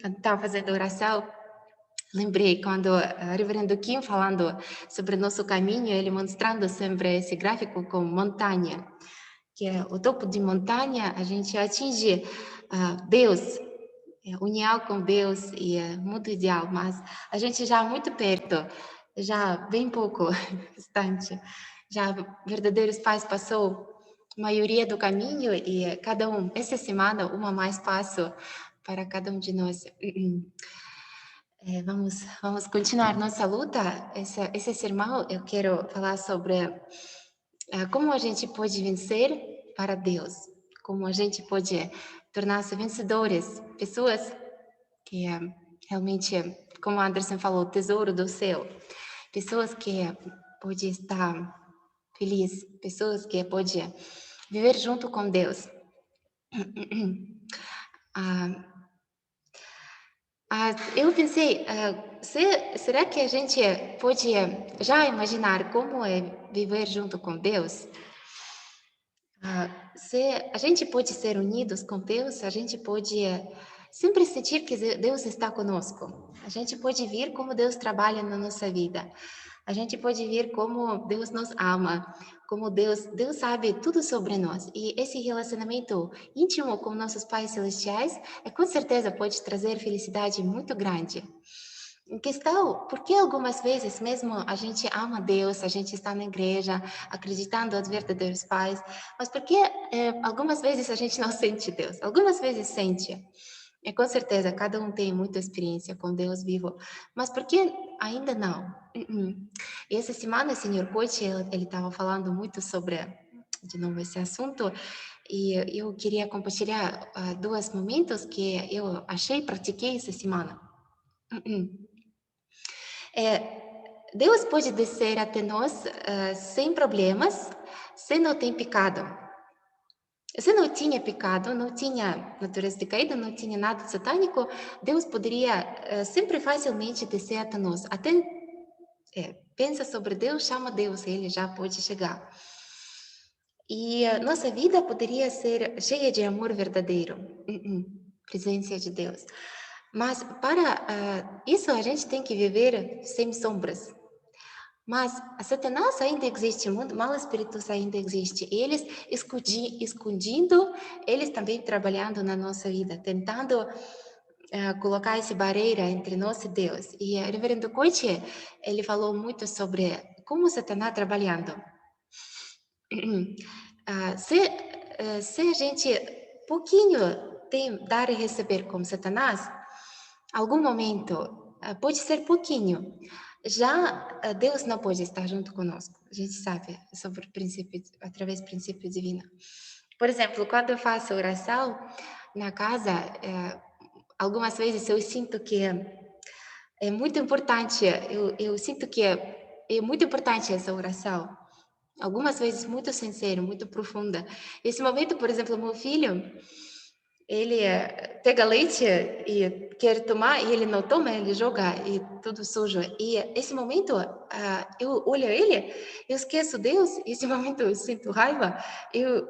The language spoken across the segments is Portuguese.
estava fazendo oração, lembrei quando o reverendo Kim falando sobre o nosso caminho, ele mostrando sempre esse gráfico com montanha, que é o topo de montanha, a gente atinge Deus, união com Deus e é muito ideal, mas a gente já muito perto, já bem pouco distante, já verdadeiros pais passou a maioria do caminho e cada um, essa semana, uma mais passo para cada um de nós. Vamos continuar nossa luta. Esse sermão eu quero falar sobre como a gente pode vencer para Deus, como a gente pode tornar-se vencedores, pessoas que realmente, como Anderson falou, tesouro do céu, pessoas que pode estar feliz, pessoas que pode viver junto com Deus. Ah, eu pensei, será que a gente pode já imaginar como é viver junto com Deus? Se a gente pode ser unidos com Deus, a gente pode sempre sentir que Deus está conosco. A gente pode ver como Deus trabalha na nossa vida. A gente pode ver como Deus nos ama, como Deus sabe tudo sobre nós. E esse relacionamento íntimo com nossos pais celestiais, com certeza pode trazer felicidade muito grande. Em questão, porque algumas vezes mesmo a gente ama Deus, a gente está na igreja, acreditando nos verdadeiros pais, mas porque algumas vezes a gente não sente Deus, algumas vezes sente. E com certeza, cada um tem muita experiência com Deus vivo, mas por que ainda não? E essa semana o Senhor Coach, ele estava falando muito sobre, de novo, esse assunto, e eu queria compartilhar dois momentos que eu achei e pratiquei essa semana. É, Deus pode descer até nós sem problemas, se não tem pecado. Se não tinha pecado, não tinha natureza de caída, não tinha nada satânico, Deus poderia sempre facilmente descer até nós. Até pensa sobre Deus, chama Deus, ele já pode chegar. E nossa vida poderia ser cheia de amor verdadeiro, presença de Deus. Mas para isso a gente tem que viver sem sombras. Mas a Satanás ainda existe, o mundo mal espíritos ainda existe. E eles escondindo, eles também trabalhando na nossa vida, tentando colocar essa barreira entre nós e Deus. E o reverendo Coach, ele falou muito sobre como Satanás trabalhando. Se a gente pouquinho tem dar e receber como Satanás, algum momento, pode ser pouquinho, já Deus não pode estar junto conosco. A gente sabe sobre o princípio, através do princípio divino. Por exemplo, quando eu faço oração na casa, algumas vezes eu sinto que é muito importante, eu sinto que é muito importante essa oração. Algumas vezes muito sincero, muito profunda. Esse momento, por exemplo, meu filho, ele pega leite e quer tomar e ele não toma, ele joga e tudo sujo. E esse momento, eu olho ele, eu esqueço Deus. Esse momento eu sinto raiva.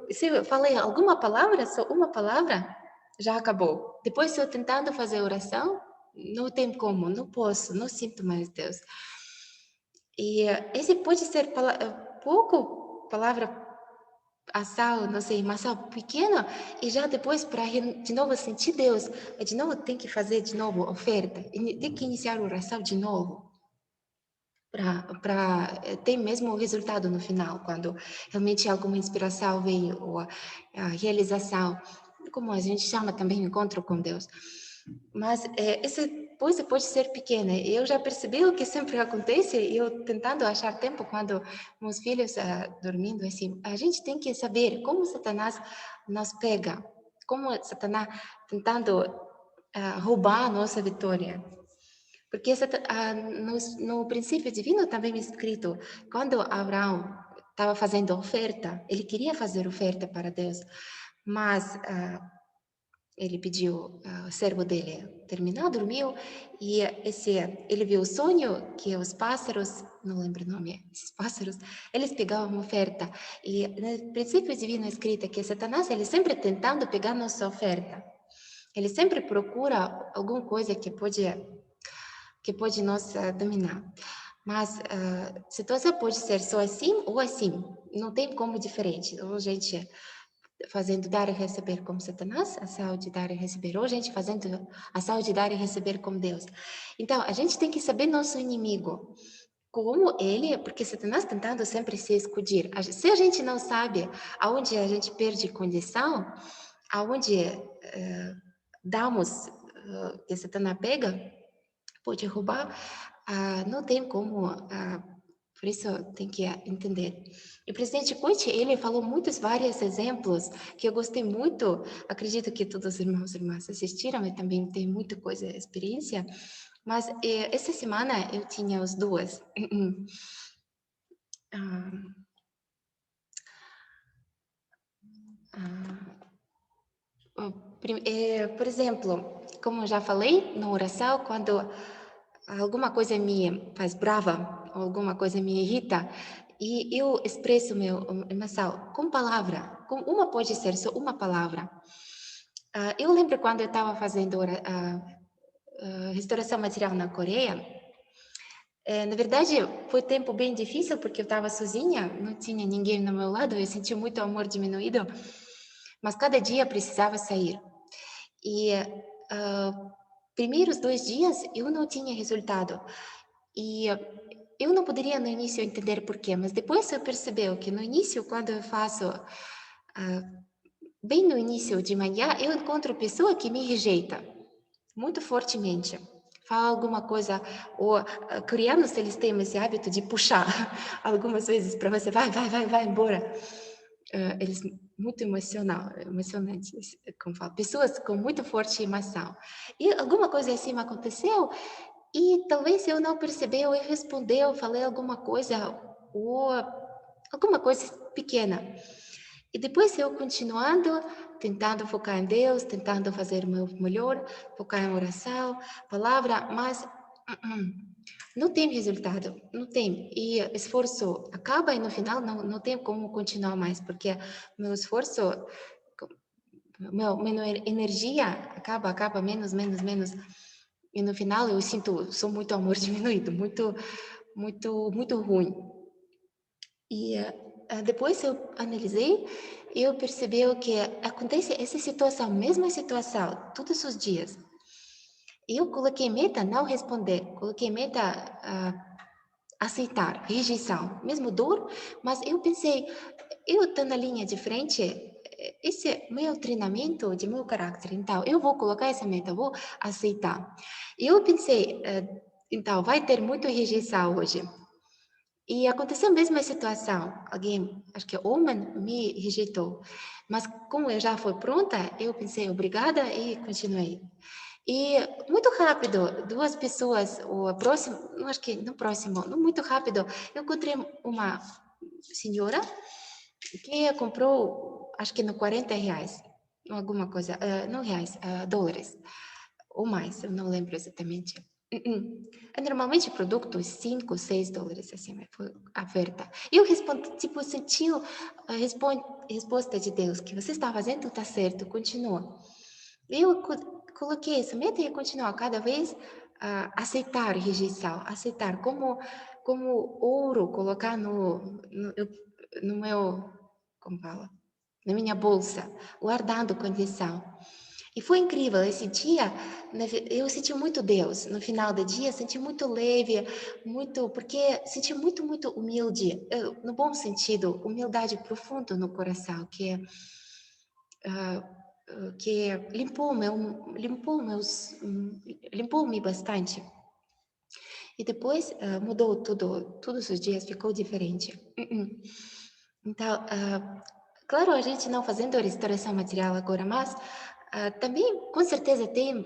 Se eu falei alguma palavra, só uma palavra, já acabou. Depois, se eu tentando fazer oração, não tem como, não posso, não sinto mais Deus. E esse pode ser pouco palavra ação, não sei, uma ação pequena, e já depois, para de novo sentir Deus, de novo tem que fazer de novo oferta, e tem que iniciar a oração de novo, para ter mesmo o resultado no final, quando realmente alguma inspiração vem, ou a realização, como a gente chama também, encontro com Deus. Mas essa coisa pode ser pequena. Eu já percebi o que sempre acontece, eu tentando achar tempo quando meus filhos dormindo, assim, a gente tem que saber como Satanás nos pega, como Satanás tentando roubar a nossa vitória. Porque no princípio divino também é escrito, quando Abraão estava fazendo oferta, ele queria fazer oferta para Deus, mas ele pediu o servo dele terminar, dormiu, e ele viu o sonho que os pássaros, não lembro o nome, esses pássaros, eles pegavam uma oferta. E no princípio divino é escrito que Satanás, ele sempre tentando pegar nossa oferta. Ele sempre procura alguma coisa que pode nos dominar. Mas a situação pode ser só assim ou assim. Não tem como diferente. Ou a gente fazendo dar e receber como Satanás, a saúde dar e receber, ou a gente fazendo a saúde dar e receber como Deus. Então, a gente tem que saber nosso inimigo, como ele, porque Satanás tentando sempre se escudir. Se a gente não sabe aonde a gente perde condição, aonde damos que Satanás pega, pode roubar, não tem como. Por isso tem que entender. E o presidente Conte, ele falou vários exemplos que eu gostei muito. Acredito que todos os irmãos e irmãs assistiram e também tem muita coisa, experiência. Mas essa semana eu tinha as duas. Ah, ah, por exemplo, como eu já falei, na oração, quando alguma coisa me faz brava, alguma coisa me irrita, e eu expresso meu emoção com palavra, com uma pode ser só uma palavra. Eu lembro quando eu estava fazendo restauração material na Coreia, na verdade foi tempo bem difícil porque eu estava sozinha, não tinha ninguém no meu lado, eu senti muito amor diminuído, mas cada dia precisava sair. E primeiros 2 dias eu não tinha resultado. E eu não poderia no início entender por quê, mas depois eu percebi que no início, quando eu faço, bem no início de manhã, eu encontro pessoa que me rejeita muito fortemente. Fala alguma coisa, ou coreanos, eles têm esse hábito de puxar algumas vezes para você, vai embora. Eles muito emocionantes, como falo, pessoas com muito forte emoção. E alguma coisa assim aconteceu, e talvez eu não percebeu, eu respondeu, falei alguma coisa, ou alguma coisa pequena. E depois eu continuando, tentando focar em Deus, tentando fazer o meu melhor, focar em oração, palavra, mas não tem resultado, não tem. E esforço acaba e no final não tem como continuar mais, porque meu esforço, minha energia acaba, menos. E no final eu sinto, sou muito amor diminuído, muito ruim. E depois eu analisei e eu percebi que acontece essa situação, mesma situação, todos os dias. Eu coloquei meta não responder, coloquei meta aceitar, rejeição, mesmo dor, mas eu pensei, eu estou na linha de frente, esse é meu treinamento de meu caráter, então eu vou colocar essa meta, vou aceitar. E eu pensei, então vai ter muita rejeição hoje. E aconteceu a mesma situação. Alguém, acho que homem, me rejeitou. Mas como eu já fui pronta, eu pensei obrigada e continuei. E muito rápido, duas pessoas, o próximo, não acho que no próximo, não muito rápido, eu encontrei uma senhora que comprou, acho que no R$ 40, alguma coisa, não reais, dólares, ou mais, eu não lembro exatamente. Normalmente produtos $5, $6, assim, foi a oferta. E eu respondi, tipo, sentiu a resposta de Deus, que você está fazendo, está certo, continua. Eu coloquei essa meta e continuar cada vez aceitar rejeição, aceitar como ouro, colocar no meu, como fala, na minha bolsa, guardando condição. E foi incrível, esse dia, eu senti muito Deus, no final do dia, senti muito leve, porque senti muito humilde, no bom sentido, humildade profunda no coração, que limpou-me bastante. E depois mudou tudo, todos os dias ficou diferente. Então, claro, a gente não fazendo restauração material agora, mas também com certeza tem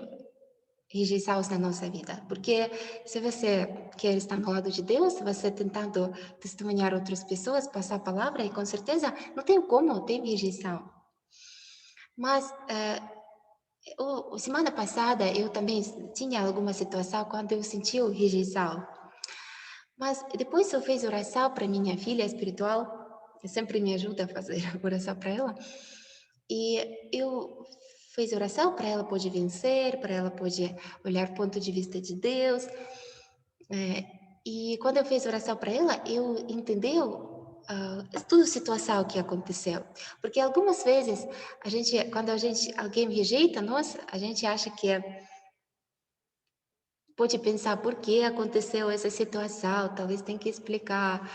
rejeições na nossa vida, porque se você quer estar no lado de Deus, você tentando testemunhar outras pessoas, passar a palavra, e com certeza não tem como, tem rejeição. Mas semana passada eu também tinha alguma situação quando eu senti rejeição. Mas depois eu fiz oração para minha filha espiritual, que sempre me ajuda a fazer oração para ela. E eu fez oração, para ela pode vencer, para ela pode olhar o ponto de vista de Deus. E quando eu fiz oração para ela, eu entendeu toda a situação que aconteceu. Porque algumas vezes, quando alguém rejeita nós, a gente acha que pode pensar por que aconteceu essa situação, talvez tem que explicar,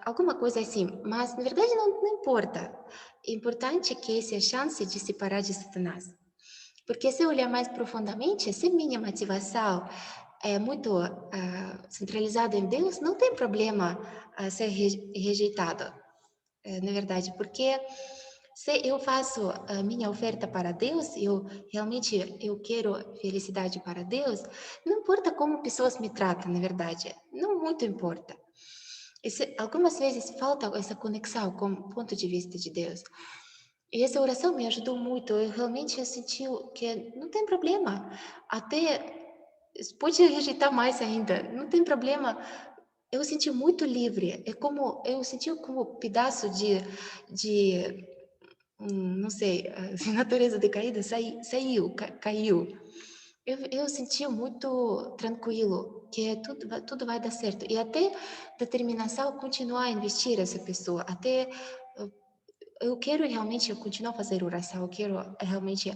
alguma coisa assim. Mas, na verdade, não importa. O importante é que essa é a chance de se parar de Satanás. Porque se olhar mais profundamente, se minha motivação é muito centralizada em Deus, não tem problema ser rejeitado, na verdade, porque se eu faço a minha oferta para Deus, eu quero felicidade para Deus, não importa como pessoas me tratam, na verdade, não muito importa. Algumas vezes falta essa conexão com o ponto de vista de Deus. E essa oração me ajudou muito. Eu realmente senti que não tem problema. Até pode rejeitar mais ainda, não tem problema. Eu senti muito livre. Eu senti como um pedaço de não sei, a natureza decaída caiu. Eu senti muito tranquilo que tudo vai dar certo. E até determinação continuar a investir essa pessoa. Até eu quero realmente continuar a fazer oração. Eu quero realmente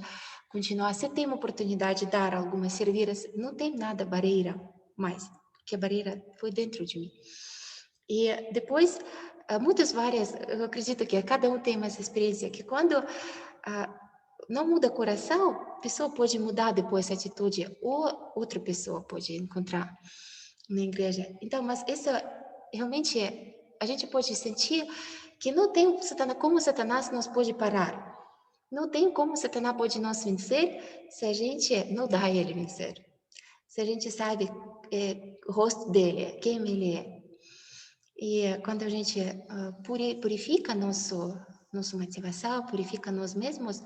continuar. Se tem uma oportunidade de dar algumas serviços, não tem nada barreira mais. Porque a barreira foi dentro de mim. E depois, várias, eu acredito que cada um tem uma experiência que quando não muda o coração, a pessoa pode mudar depois a atitude, ou outra pessoa pode encontrar na igreja. Então, mas isso realmente a gente pode sentir que não tem Satanás, como Satanás nos pode parar. Não tem como Satanás pode nos vencer se a gente não dá a ele vencer. Se a gente sabe o rosto dele, quem ele é. E quando a gente purifica nossa motivação, purifica nós mesmos,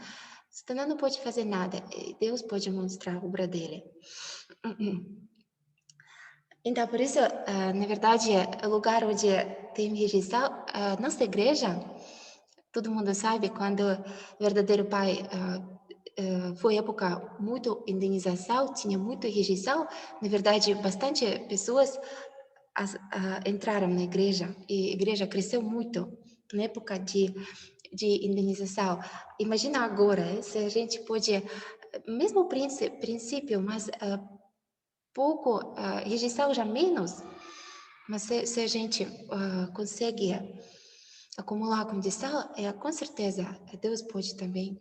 Satanás não pode fazer nada. Deus pode mostrar a obra dele. Então, por isso, na verdade, o lugar onde tem rejeição, nossa igreja, todo mundo sabe, quando o verdadeiro pai foi época muito indenização, tinha muita rejeição, na verdade, bastante pessoas entraram na igreja e a igreja cresceu muito na época de indenização. Imagina agora, se a gente pode, mesmo o princípio, mas pouco, rejeição já menos, mas se a gente consegue acumular a condição, com certeza Deus pode também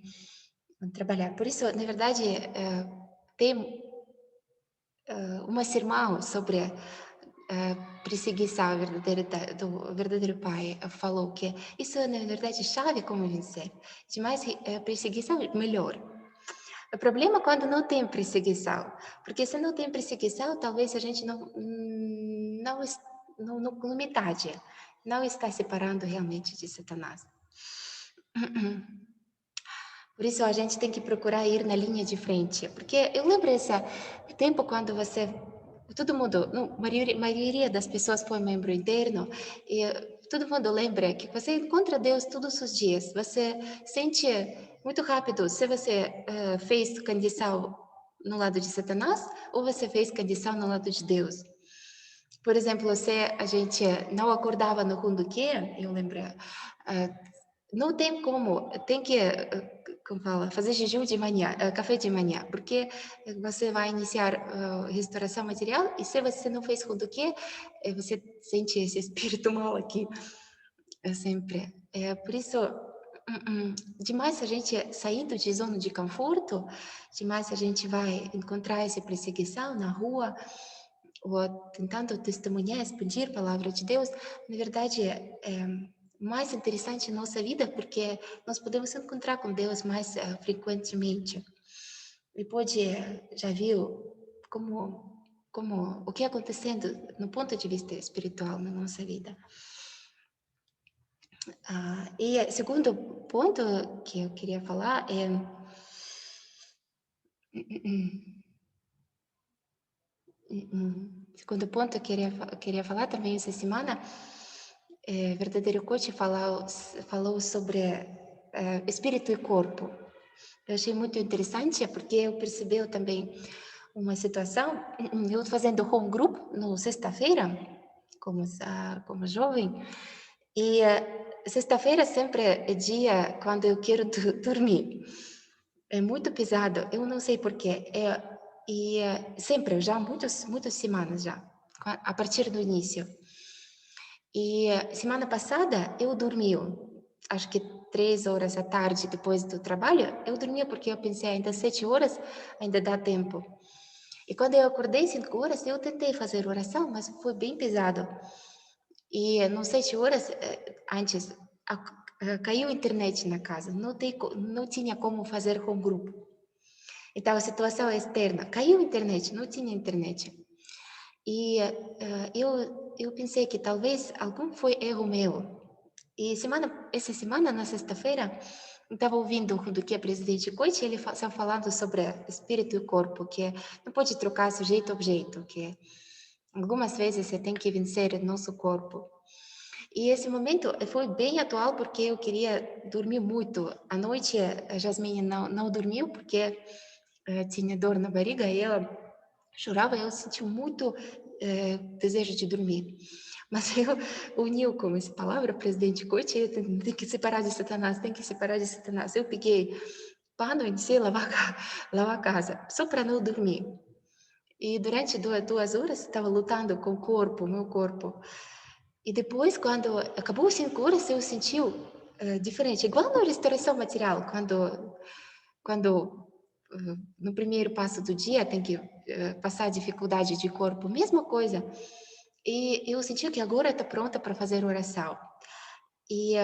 trabalhar. Por isso, na verdade, tem uma sermão sobre perseguição do verdadeiro pai falou que isso é, na verdade, chave como vencer. De mais perseguição, melhor. O problema é quando não tem perseguição, porque se não tem perseguição, talvez a gente no metade, não está separando realmente de Satanás. Por isso a gente tem que procurar ir na linha de frente, porque eu lembro esse tempo quando todo mundo, não, maioria das pessoas foi membro interno e todo mundo lembra que você encontra Deus todos os dias. Você sente muito rápido se você fez condição no lado de Satanás ou você fez condição no lado de Deus. Por exemplo, se a gente não acordava no fundo que eu lembro, não tem como, tem que, como fala, fazer jejum de manhã, café de manhã, porque você vai iniciar restauração material e se você não fez Hunduquê, você sente esse espírito mal aqui, sempre. Por isso, demais a gente saindo de zona de conforto, demais a gente vai encontrar essa perseguição na rua, ou tentando testemunhar, expandir a palavra de Deus, na verdade, mais interessante em nossa vida, porque nós podemos encontrar com Deus mais frequentemente. E pode, já viu como o que é acontecendo no ponto de vista espiritual na nossa vida. E o segundo ponto que eu queria falar é segundo ponto que eu queria falar também essa semana, verdadeiro coach falou sobre espírito e corpo. eu achei muito interessante, porque eu percebi também uma situação, eu fazendo home group no sexta-feira, como jovem, e sexta-feira sempre é dia quando eu quero dormir. É muito pesado, eu não sei porquê. Sempre, já muitas semanas já, a partir do início. E semana passada eu dormi, acho que 3 horas da tarde depois do trabalho, eu dormia porque eu pensei ainda 7 horas, ainda dá tempo. E quando eu acordei 5 horas, eu tentei fazer oração, mas foi bem pesado. E não 7 horas antes, caiu a internet na casa, não tinha como fazer com grupo. Então, a situação é externa, caiu a internet, não tinha internet. E eu pensei que talvez algum foi erro meu. E essa semana, na sexta-feira, estava ouvindo do que é presidente Coach, ele estava falando sobre espírito e corpo, que não pode trocar sujeito objeto, que algumas vezes você tem que vencer o nosso corpo. E esse momento foi bem atual porque eu queria dormir muito. À noite, a Jasmine não dormiu porque tinha dor na barriga e ela chorava. Eu senti muito desejo de dormir. Mas eu uni com essa palavra, presidente Coach, tem que separar de Satanás, tem que separar de Satanás. Eu peguei pano e disse lavar a casa, só para não dormir. E durante 2 horas estava lutando com o corpo, meu corpo. E depois, quando acabou 5 horas, eu senti diferente. Igual na restauração material, quando no primeiro passo do dia tem que passar dificuldade de corpo, mesma coisa. E eu senti que agora está pronta para fazer oração. E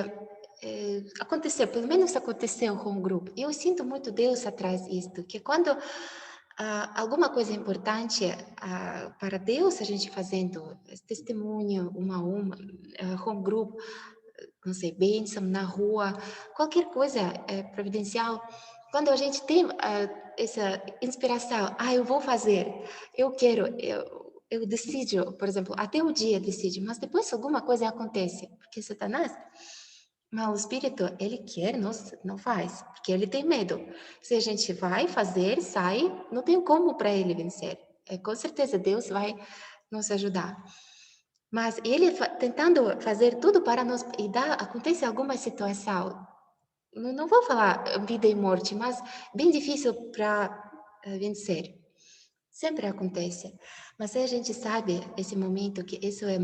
aconteceu, pelo menos aconteceu com o grupo. Eu sinto muito Deus atrás disto, que quando alguma coisa importante para Deus, a gente fazendo testemunho uma a uma, home group, não sei, bênção na rua, qualquer coisa providencial, quando a gente tem essa inspiração, eu vou fazer, eu quero, eu decido, por exemplo, até o dia decide, mas depois alguma coisa acontece, porque Satanás, mau espírito, ele quer, não faz, porque ele tem medo. Se a gente vai fazer, sai, não tem como para ele vencer. Com certeza Deus vai nos ajudar. Mas ele tentando fazer tudo para nós, e acontece alguma situação, não vou falar vida e morte, mas bem difícil para vencer. Sempre acontece. Mas a gente sabe esse momento que isso é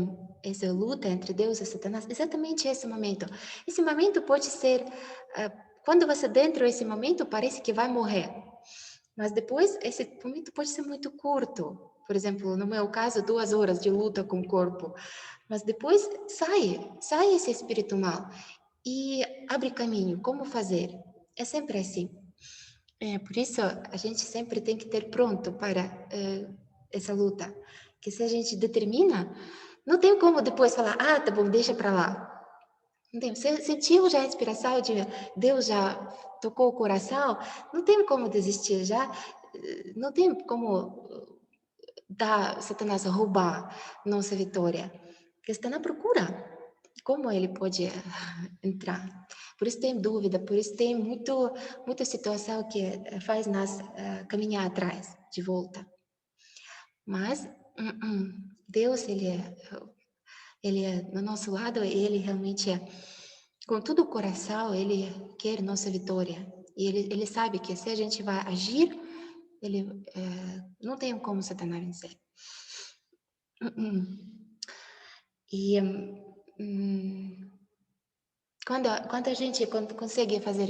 luta entre Deus e Satanás, exatamente esse momento. Esse momento pode ser, quando você dentro desse momento parece que vai morrer, mas depois esse momento pode ser muito curto. Por exemplo, no meu caso, 2 horas de luta com o corpo. Mas depois sai esse espírito mal e abre caminho. Como fazer? É sempre assim. Por isso, a gente sempre tem que ter pronto para essa luta. Que se a gente determina, não tem como depois falar, tá bom, deixa para lá. Não tem. Você sentiu já a inspiração de Deus já tocou o coração, não tem como desistir já, não tem como Satanás roubar nossa vitória. Porque está na procura. Como ele pode entrar? Por isso tem dúvida, por isso tem muita situação que faz nós caminhar atrás, de volta. Mas Deus, ele é no nosso lado, ele realmente com todo o coração, ele quer nossa vitória. E ele sabe que se a gente vai agir, ele não tem como Satanás vencer. E quando a gente consegue fazer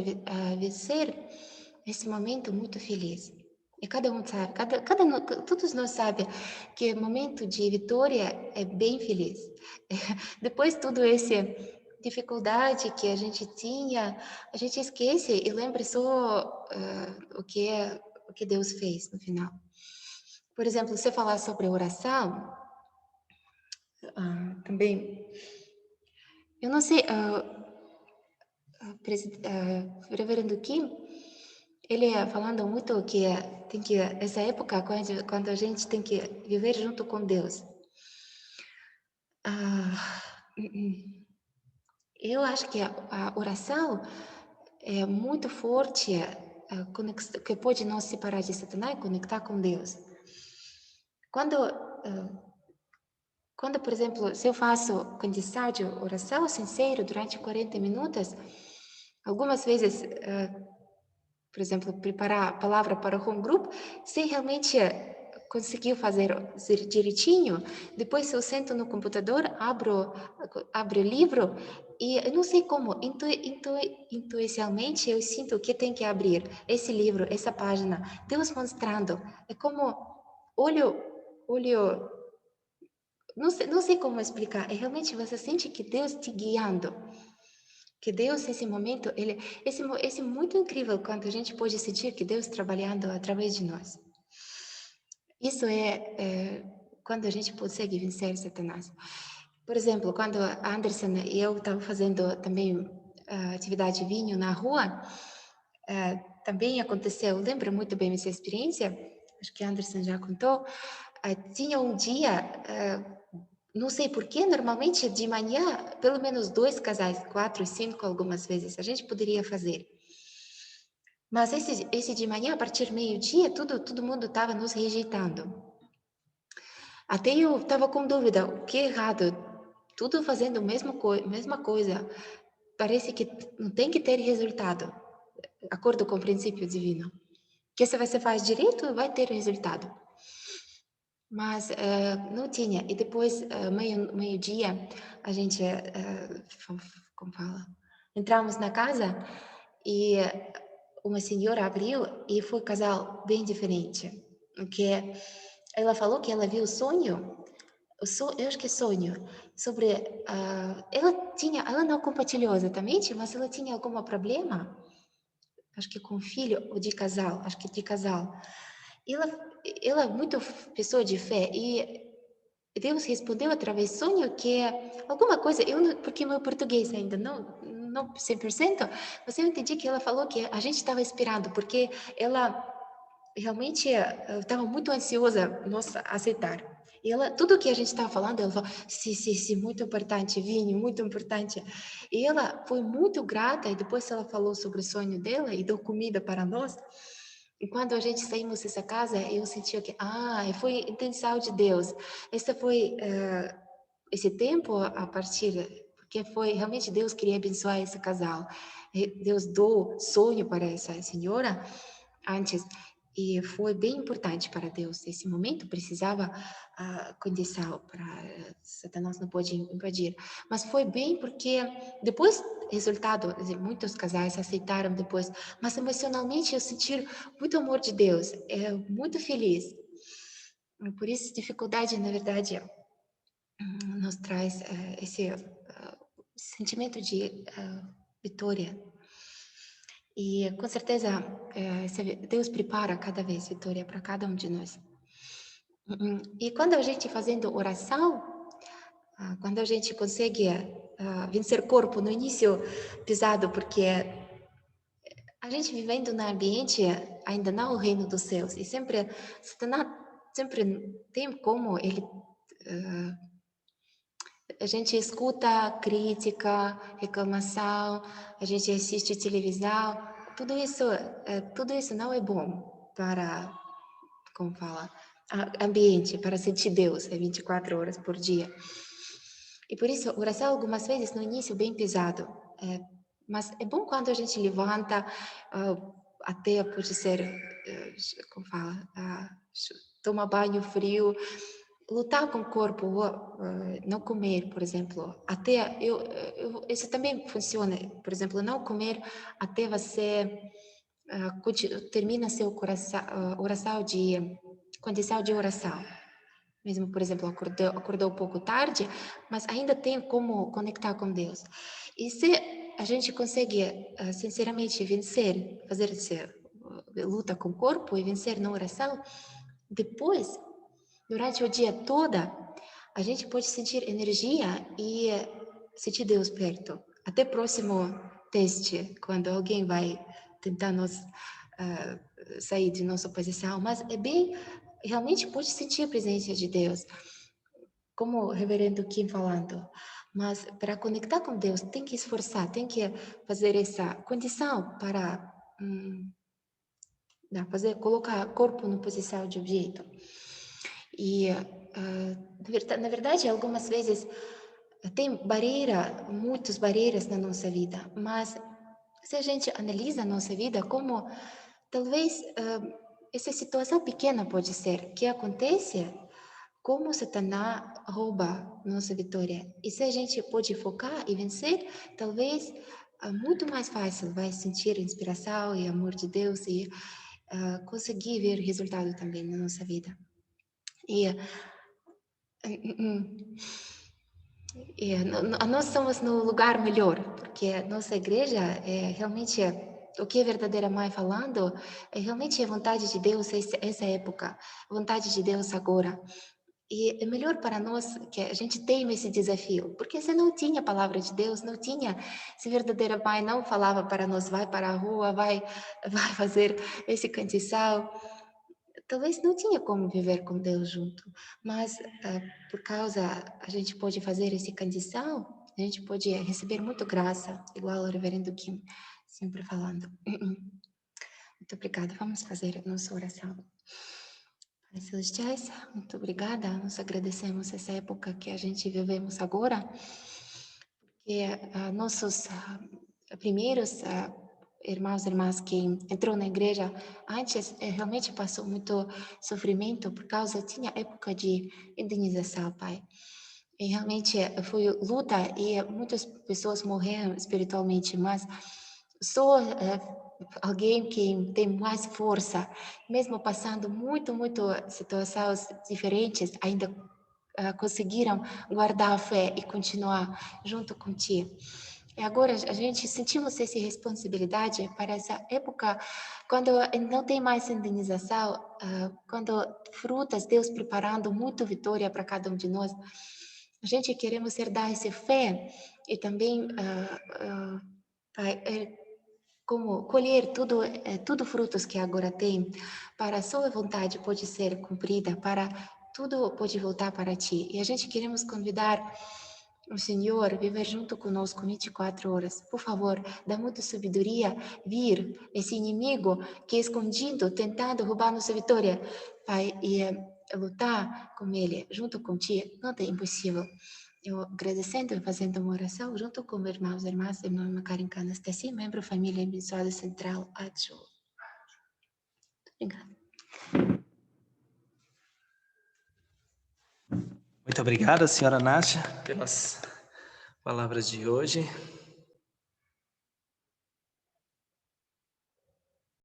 vencer, esse momento muito feliz. E cada um sabe, todos nós sabem que o momento de vitória é bem feliz. Depois tudo essa dificuldade que a gente tinha, a gente esquece e lembra só o que Deus fez no final. Por exemplo, você falar sobre oração, também, eu não sei, Reverendo Kim, ele falando muito que tem que essa época quando a gente tem que viver junto com Deus. Eu acho que a oração é muito forte que pode nos separar de Satanás e conectar com Deus. Quando, por exemplo, se eu faço condição de oração sincera durante 40 minutos, algumas vezes, por exemplo, preparar a palavra para um grupo, sem realmente conseguir fazer direitinho, depois eu sento no computador, abro o livro e eu não sei como, intuitivamente eu sinto que tem que abrir esse livro, essa página, Deus mostrando, é como olho, não sei como explicar, é realmente você sente que Deus te guiando, que Deus, nesse momento, esse é muito incrível quando a gente pode sentir que Deus trabalhando através de nós. Isso é quando a gente consegue vencer Satanás. Por exemplo, quando a Anderson e eu estava fazendo também atividade de vinho na rua, também aconteceu, lembro muito bem essa experiência, acho que a Anderson já contou, tinha um dia, não sei porquê, normalmente de manhã, pelo menos 2 casais, 4, 5 algumas vezes, a gente poderia fazer. Mas esse de manhã, a partir do meio-dia, todo mundo estava nos rejeitando. Até eu estava com dúvida, o que é errado? Tudo fazendo a mesma coisa. Parece que não tem que ter resultado, de acordo com o princípio divino. Que se você faz direito, vai ter resultado. Mas não tinha. E depois, meio-dia, a gente, como fala? Entramos na casa e uma senhora abriu e foi um casal bem diferente. Que ela falou que ela viu o sonho, eu acho que é sonho, sobre... ela não compartilhou exatamente, mas ela tinha algum problema, acho que com filho ou de casal, acho que de casal. Ela é muito pessoa de fé e Deus respondeu através do sonho que alguma coisa, porque meu português ainda não 100%, mas eu entendi que ela falou que a gente estava esperando, porque ela realmente estava muito ansiosa nos aceitar. E ela, tudo que a gente estava falando, ela falou, sim, muito importante, vinho, muito importante. E ela foi muito grata, e depois ela falou sobre o sonho dela e deu comida para nós. E quando a gente saímos dessa casa, eu sentia que, foi intenção de Deus. Esse foi esse tempo a partir, porque foi realmente Deus queria abençoar esse casal. Deus deu sonho para essa senhora antes. E foi bem importante para Deus. Esse momento precisava condição para Satanás não pode invadir. Mas foi bem porque depois, resultado, muitos casais aceitaram depois. Mas emocionalmente eu senti muito amor de Deus. Muito feliz. Por isso, dificuldade, na verdade, nos traz esse sentimento de vitória. E com certeza Deus prepara cada vez vitória para cada um de nós. E quando a gente fazendo oração, quando a gente consegue vencer o corpo no início pesado, porque a gente vivendo no ambiente ainda não o reino dos céus, e sempre Satanás sempre tem como ele a gente escuta crítica, reclamação, a gente assiste televisão, tudo isso não é bom para, como fala, ambiente, para sentir Deus, 24 horas por dia. E por isso, oração algumas vezes no início bem pesado, mas é bom quando a gente levanta, até pode ser, como fala, toma banho frio, lutar com o corpo, não comer, por exemplo, até isso também funciona, por exemplo, não comer até você termina seu oração de condição de oração. Mesmo, por exemplo, acordou um pouco tarde, mas ainda tem como conectar com Deus. E se a gente consegue, sinceramente, vencer, fazer essa luta com o corpo e vencer na oração, depois, durante o dia todo, a gente pode sentir energia e sentir Deus perto. Até o próximo teste, quando alguém vai tentar nos sair de nossa posição, mas é bem, realmente pode sentir a presença de Deus, como o reverendo Kim falando. Mas para conectar com Deus, tem que esforçar, tem que fazer essa condição para fazer, colocar corpo na posição de objeto. E, na verdade, algumas vezes tem muitas barreiras na nossa vida, mas se a gente analisa a nossa vida como talvez essa situação pequena pode ser que acontece como Satanás rouba nossa vitória. E se a gente pode focar e vencer, talvez muito mais fácil vai sentir inspiração e amor de Deus e conseguir ver resultado também na nossa vida. E, nós estamos no lugar melhor, porque a nossa igreja é realmente o que a verdadeira mãe falando é realmente a vontade de Deus essa época, a vontade de Deus agora. E é melhor para nós que a gente tenha esse desafio, porque se não tinha a palavra de Deus, não tinha, se a verdadeira mãe não falava para nós, vai para a rua, vai fazer esse cantição, talvez não tinha como viver com Deus junto, mas por causa a gente pode fazer esse candição, a gente pode receber muito graça, igual o reverendo Kim sempre falando. Muito obrigada. Vamos fazer a nossa oração. Pai Celestiais, muito obrigada. Nós agradecemos essa época que a gente vivemos agora, porque nossos primeiros irmãos e irmãs que entrou na igreja antes realmente passou muito sofrimento por causa tinha época de indenização, Pai. E realmente foi luta e muitas pessoas morreram espiritualmente, mas só alguém que tem mais força, mesmo passando muito situações diferentes, ainda conseguiram guardar a fé e continuar junto contigo. E agora a gente sentimos essa responsabilidade para essa época, quando não tem mais indenização, quando frutas, Deus preparando muita vitória para cada um de nós. A gente queremos herdar essa fé e também como colher tudo frutos que agora tem, para a sua vontade pode ser cumprida, para tudo pode voltar para ti. E a gente queremos convidar o Senhor a viver junto conosco 24 horas. Por favor, dá muita sabedoria vir esse inimigo que é escondido, tentando roubar nossa vitória, Pai, e lutar com ele, junto contigo, não é impossível. Eu agradecendo e fazendo uma oração junto com meus irmãos e irmãs, meu nome é Karen Anastasia, membro da família abençoada central Acho. Obrigada. Muito obrigada, senhora Nádia, pelas palavras de hoje.